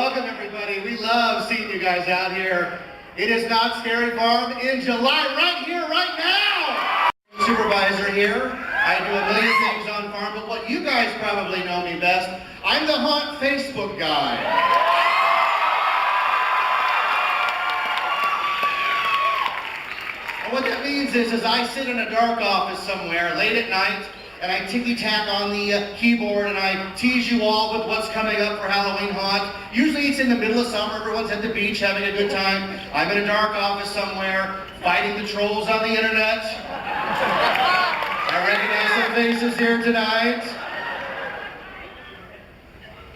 Welcome, everybody. We love seeing you guys out here. It is Knott Scary Farm in July, right here, right now. Supervisor here. I do a million things on farm, but what you guys probably know me best, I'm the haunt Facebook guy. And what that means is I sit in a dark office somewhere late at night, and I ticky-tack on the keyboard and I tease you all with what's coming up for Halloween haunt. Usually it's in the middle of summer, everyone's at the beach having a good time. I'm in a dark office somewhere, fighting the trolls on the internet. I recognize some faces here tonight.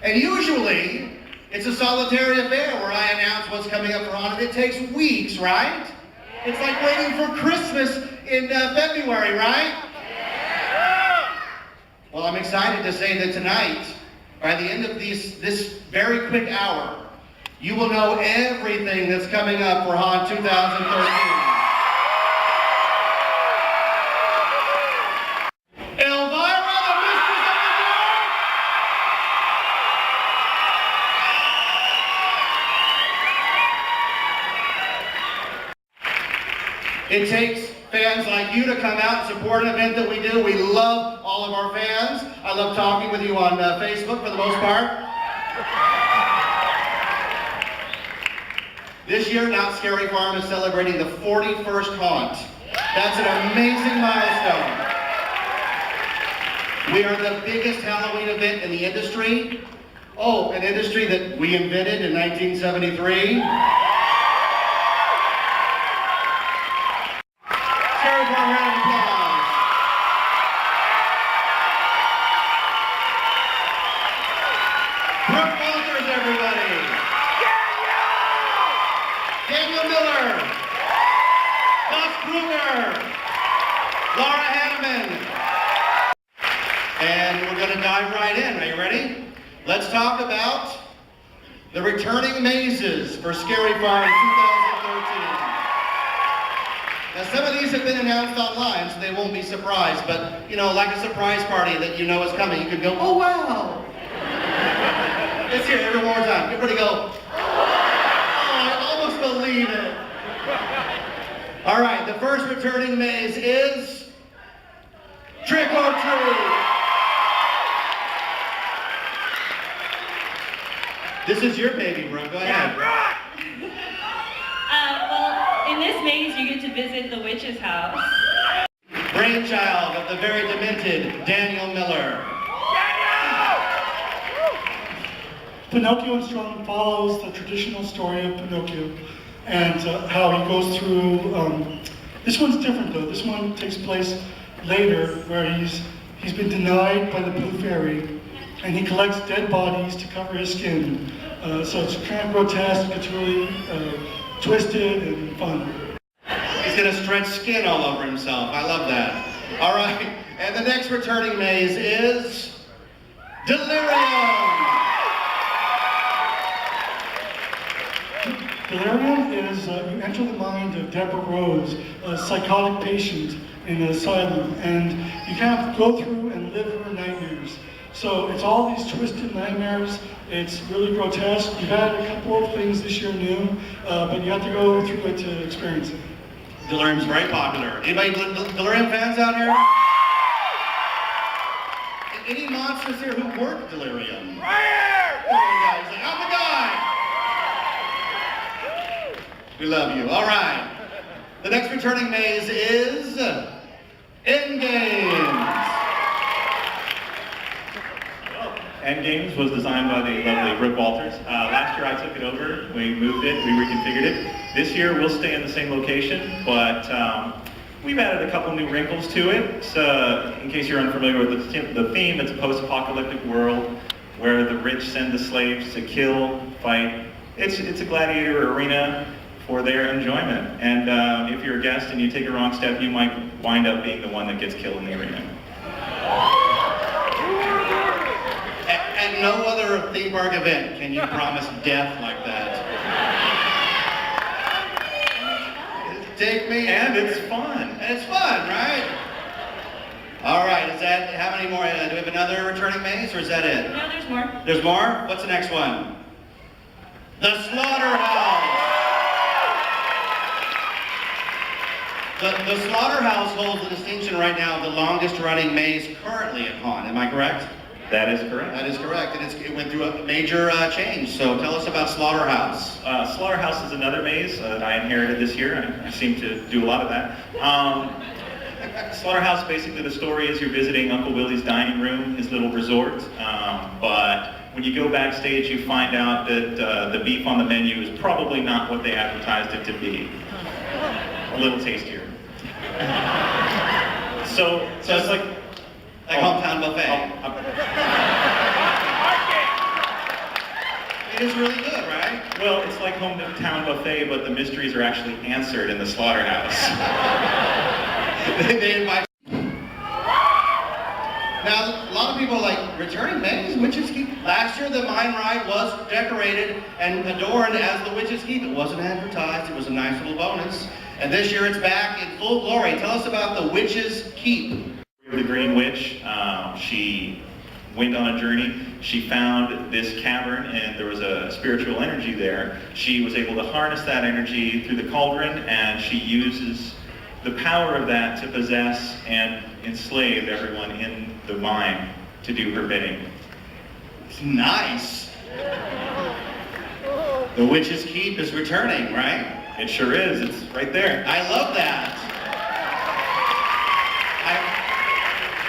And usually, it's a solitary affair where I announce what's coming up for haunt, and it takes weeks, right? It's like waiting for Christmas in February, right? Well, I'm excited to say that tonight, by the end of this very quick hour, you will know everything that's coming up for Haunt 2013. Elvira, the Mistress of the Dark! It takes fans like you to come out and support an event that we do. We love all of our fans. I love talking with you on Facebook for the most part. This year, Knott Scary Farm is celebrating the 41st haunt. That's an amazing milestone. We are the biggest Halloween event in the industry. Oh, an industry that we invented in 1973. And we're going to dive right in. Are you ready? Let's talk about the returning mazes for Scary Farm 2013. Now, some of these have been announced online, so they won't be surprised. But, you know, like a surprise party that you know is coming, you could go, oh, wow. Let's hear it every more time. Everybody go, oh, I almost believe it. All right, the first returning maze is Trick or Treat. This is your baby, Brooke. Go ahead. Well, in this maze, you get to visit the witch's house. Brainchild of the very demented Daniel Miller. Pinocchio in Strong follows the traditional story of Pinocchio and how he goes through. This one's different though. This one takes place later, where he's been denied by the Blue Fairy, and he collects dead bodies to cover his skin. So it's kind of grotesque. It's really twisted and fun. He's gonna stretch skin all over himself. I love that. All right, and the next returning maze is Delirium. Delirium is, you enter the mind of Deborah Rose, a psychotic patient in an asylum, and you kind of go through and live her nightmares. So it's all these twisted nightmares. It's really grotesque. You've had a couple of things this year new, but you have to go through it to experience it. Delirium's very popular. Anybody Delirium fans out here? Any monsters here who weren't Delirium? Right here! Come on, guys. Like, I'm the guy! We love you. All right. The next returning maze is Endgames. Endgames was designed by the lovely Rick Walters. Last year I took it over, we moved it, we reconfigured it. This year we'll stay in the same location, but we've added a couple new wrinkles to it. So, in case you're unfamiliar with the theme, it's a post-apocalyptic world where the rich send the slaves to kill, fight. It's a gladiator arena for their enjoyment. And if you're a guest and you take a wrong step, you might wind up being the one that gets killed in the arena. At no other theme park event can you promise death like that. Take me. And it's fun. And it's fun, right? All right, is that, how many more? Do we have another returning maze, or is that it? No, there's more. There's more? What's the next one? The Slaughterhouse. The Slaughterhouse holds the distinction right now of the longest running maze currently at Haunt. Am I correct? That is correct. That is correct, and it went through a major change. So tell us about Slaughterhouse. Slaughterhouse is another maze that I inherited this year. I seem to do a lot of that. Slaughterhouse, basically the story is you're visiting Uncle Willie's dining room, his little resort, but when you go backstage you find out that the beef on the menu is probably not what they advertised it to be. A little tastier. So it's like hometown buffet. It is really good, right? Well, it's like hometown buffet, but the mysteries are actually answered in the Slaughterhouse. They invite. Now, a lot of people are like, returning maze, Witches Keep. Last year, the mine ride was decorated and adorned as the Witches Keep. It wasn't advertised, it was a nice little bonus. And this year, it's back in full glory. Tell us about the Witches Keep. The Green Witch, she went on a journey. She found this cavern and there was a spiritual energy there. She was able to harness that energy through the cauldron, and she uses the power of that to possess and enslave everyone in the mine to do her bidding. It's nice. The Witches Keep is returning, right? It sure is. It's right there. I love that.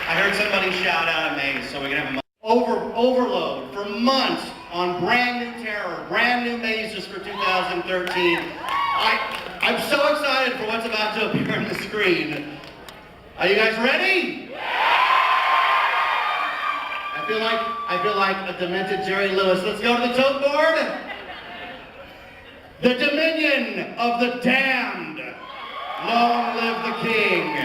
I heard somebody shout out a maze, so we're gonna have a overload for months on brand new terror, brand new mazes for 2013. I'm so excited for what's about to appear on the screen. Are you guys ready? I feel like a demented Jerry Lewis. Let's go to the tote board. The Dominion of the Damned. Long live the King.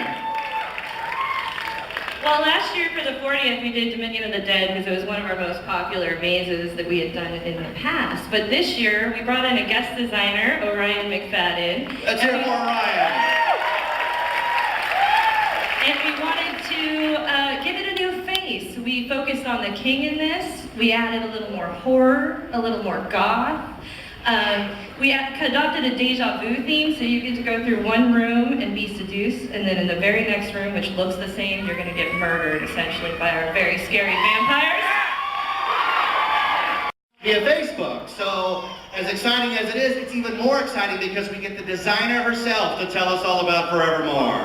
Well, last year for the 40th, we did Dominion of the Dead because it was one of our most popular mazes that we had done in the past. But this year, we brought in a guest designer, Orion McFadden. Let's hear it for Orion. And we wanted to give it a new face. We focused on the king in this. We added a little more horror, a little more goth. We adopted a deja vu theme, so you get to go through one room and be seduced, and then in the very next room, which looks the same, you're going to get murdered, essentially, by our very scary vampires. Via Facebook. So, as exciting as it is, it's even more exciting because we get the designer herself to tell us all about Forevermore.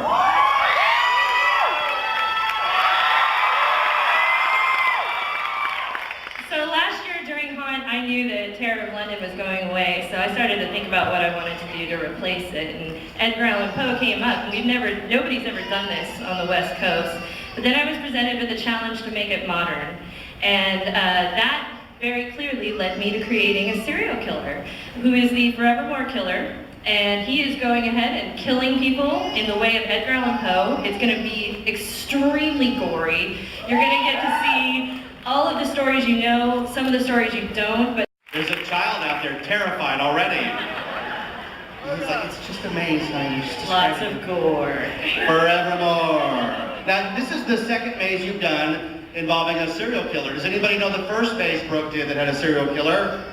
So last year during Haunt, I knew that Terror of London was going away, so I started to think about what I wanted to do to replace it. And Edgar Allan Poe came up, and nobody's ever done this on the West Coast. But then I was presented with a challenge to make it modern. And that very clearly led me to creating a serial killer, who is the Forevermore killer. And he is going ahead and killing people in the way of Edgar Allan Poe. It's going to be extremely gory. You're going to get to see all of the stories you know, some of the stories you don't, but there's a child out there terrified already. He's like, it's just a maze, honey. lots of gore. Forevermore. Now, this is the second maze you've done involving a serial killer. Does anybody know the first maze Brooke did that had a serial killer?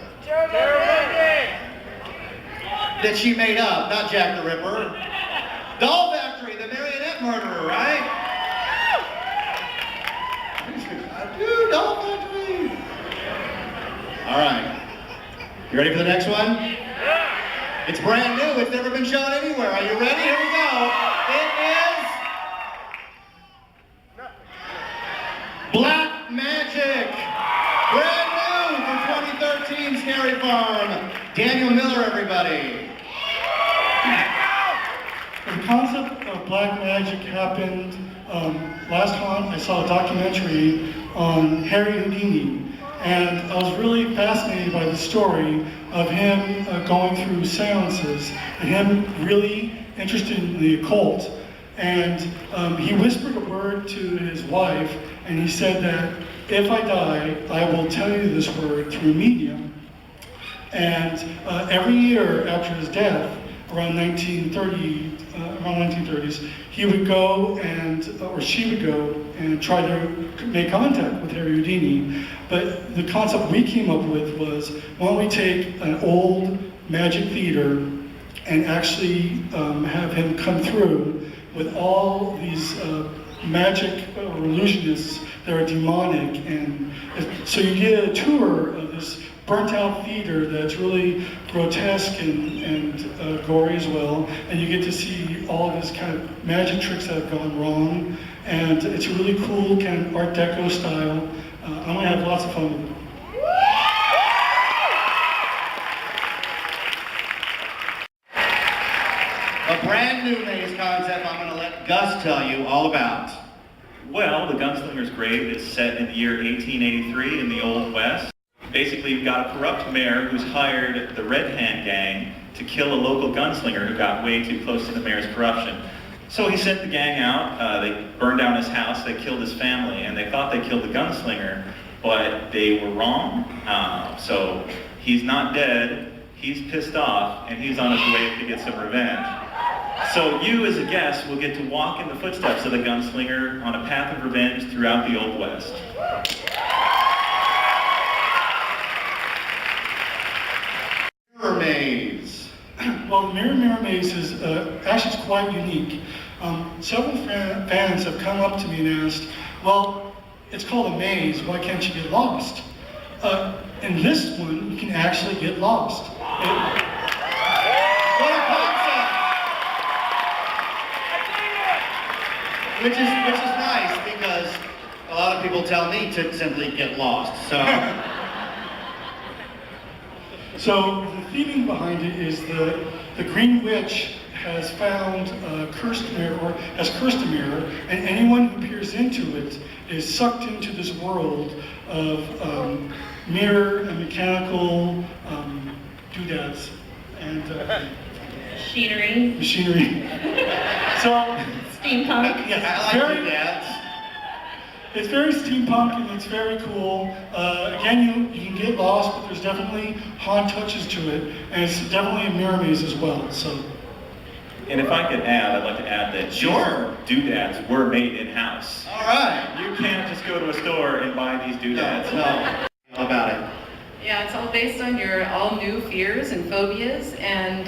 That she made up, not Jack the Ripper. Doll Factory, the marionette murderer, right? Dude, Doll Factory. All right. You ready for the next one? Yeah. It's brand new. It's never been shown anywhere. Are you ready? Here we go. It is Black Magic. Brand new for 2013 Scary Farm. Daniel Miller, everybody. The concept of black magic happened last Haunt. I saw a documentary on Harry Houdini, and I was really fascinated by the story of him going through seances and him really interested in the occult. And he whispered a word to his wife, and he said that if I die, I will tell you this word through medium. And every year after his death, around 1930s, he would go and, or she would go and try to make contact with Harry Houdini. But the concept we came up with was, why don't we take an old magic theater and actually have him come through with all these magic or illusionists that are demonic, and so you get a tour of this burnt out theater that's really grotesque and gory as well, and you get to see all of this kind of magic tricks that have gone wrong, and it's a really cool kind of Art Deco style. I'm gonna have lots of fun with it. A brand new maze concept I'm going to let Gus tell you all about. Well, the Gunslinger's Grave is set in the year 1883 in the Old West. Basically, you've got a corrupt mayor who's hired the Red Hand Gang to kill a local gunslinger who got way too close to the mayor's corruption. So he sent the gang out, they burned down his house, they killed his family, and they thought they killed the gunslinger, but they were wrong. So he's not dead, he's pissed off, and he's on his way to get some revenge. So you, as a guest, will get to walk in the footsteps of the gunslinger on a path of revenge throughout the Old West. Mirror Maze. Well, the Mirror Maze is actually it's quite unique. Several fans have come up to me and asked, well, it's called a maze, why can't you get lost? In this one, you can actually get lost. What a concept! Which is nice, because a lot of people tell me to simply get lost, so. So the theming behind it is the Green Witch has found a cursed mirror, or has cursed a mirror, and anyone who peers into it is sucked into this world of mirror and mechanical doodads and machinery. So Steampunk. yes, I like your dads. it's very steampunk and it's very cool. Again, you can get lost, but there's definitely haunt touches to it, and it's definitely a mirror maze as well. So. And if I could add, I'd like to add that Sure. these doodads were made in-house. All right. You can't just go to a store and buy these doodads. No. How about it? Yeah, it's all based on your all-new fears and phobias, and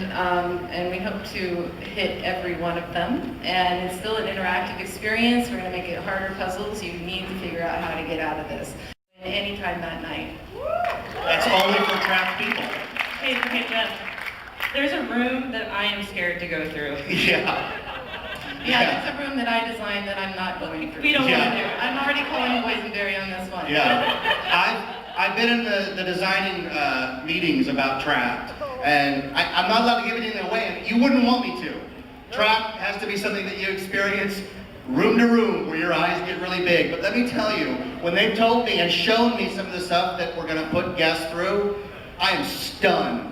we hope to hit every one of them. And it's still an interactive experience. We're going to make it harder puzzles. You need to figure out how to get out of this anytime that night. That's only for trapped people. Hey, Jeff. There's a room that I am scared to go through. Yeah. Yeah, it's a room that I designed that I'm not going through. We don't Yeah. want to do it. I'm already calling boysenberry on this one. Yeah. I've been in the designing meetings about Trapped, and I'm not allowed to give anything away, and you wouldn't want me to. Trapped has to be something that you experience room to room, where your eyes get really big. But let me tell you, when they've told me and shown me some of the stuff that we're going to put guests through, I am stunned.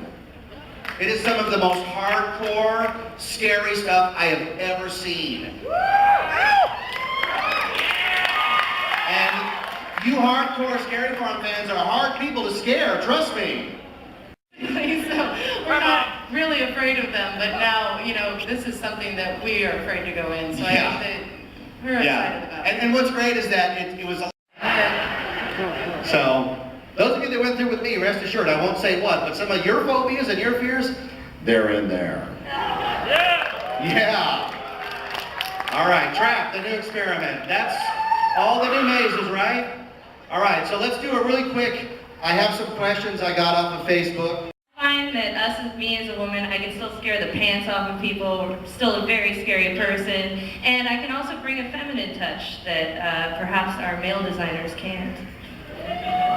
It is some of the most hardcore, scary stuff I have ever seen. And you hardcore Scary Farm fans are hard people to scare, trust me. So we're not really afraid of them, but now, this is something that we are afraid to go in. So I Yeah. think that we're excited about it. And what's great is that it was a... So, those of you that went through with me, rest assured, I won't say what, but some of your phobias and your fears, they're in there. Yeah. All right, Trap, the new experiment. That's all the new mazes, right? All right, so let's do a really quick, I have some questions I got off of Facebook. I find that me as a woman, I can still scare the pants off of people, still a very scary person, and I can also bring a feminine touch that perhaps our male designers can't.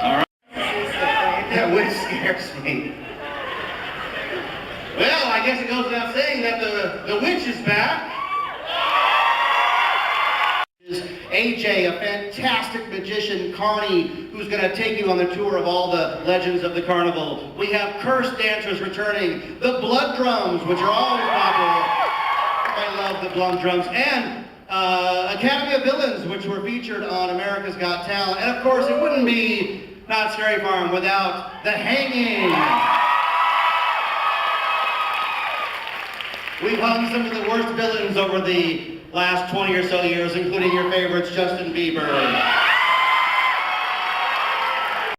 All right. That which scares me. Well, I guess it goes without saying that the witch is back. AJ, a fantastic magician, Carney, who's going to take you on the tour of all the legends of the carnival. We have cursed dancers returning, the blood drums, which are always popular. I love the blood drums. And Academy of Villains, which were featured on America's Got Talent. And of course, it wouldn't be Not Scary Farm without the hanging. We've hung some of the worst villains over the last 20 or so years, including your favorites, Justin Bieber,